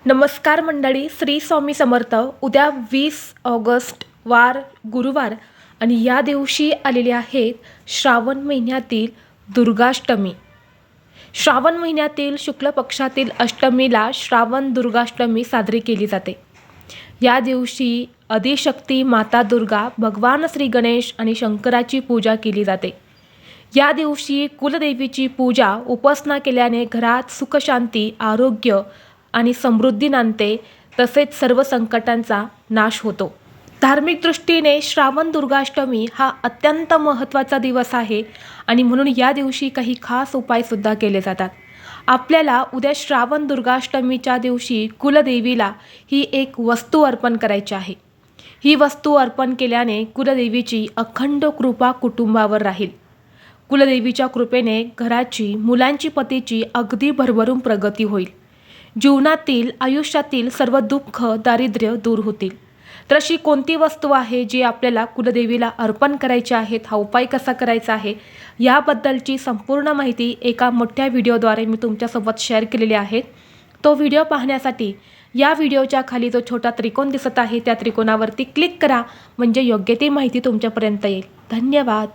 नमस्कार मंडळी, श्री स्वामी समर्थ. उद्या 20 ऑगस्ट वार गुरुवार आणि या दिवशी आलेले आहेत श्रावण महिन्यातील दुर्गाष्टमी. श्रावण महिन्यातील शुक्ल पक्षातील अष्टमीला श्रावण दुर्गाष्टमी साजरी केली जाते. या दिवशी आदिशक्ती माता दुर्गा, भगवान श्री गणेश आणि शंकराची पूजा केली जाते. या दिवशी कुलदेवीची पूजा उपासना केल्याने घरात सुखशांती, आरोग्य आणि समृद्धी नांदते, तसेच सर्व संकटांचा नाश होतो. धार्मिक दृष्टीने श्रावण दुर्गाष्टमी हा अत्यंत महत्त्वाचा दिवस आहे आणि म्हणून या दिवशी काही खास उपायसुद्धा केले जातात. आपल्याला उद्या श्रावण दुर्गाष्टमीच्या दिवशी कुलदेवीला ही एक वस्तू अर्पण करायची आहे. ही वस्तू अर्पण केल्याने कुलदेवीची अखंड कृपा कुटुंबावर राहील. कुलदेवीच्या कृपेने घराची, मुलांची, पतीची अगदी भरभरून प्रगती होईल. जीवनातील, आयुष्यातील सर्व दुःख, दारिद्र्य दूर होतील. तर अशी कोणती वस्तू आहे जी आपल्याला कुलदेवीला अर्पण करायची आहेत, हा उपाय कसा करायचा आहे, याबद्दलची संपूर्ण माहिती एका मोठ्या व्हिडिओद्वारे मी तुमच्यासोबत शेअर केलेली आहे. तो व्हिडिओ पाहण्यासाठी या व्हिडिओच्या खाली जो छोटा त्रिकोण दिसत आहे त्या त्रिकोणावरती क्लिक करा, म्हणजे योग्य ती माहिती तुमच्यापर्यंत येईल. धन्यवाद.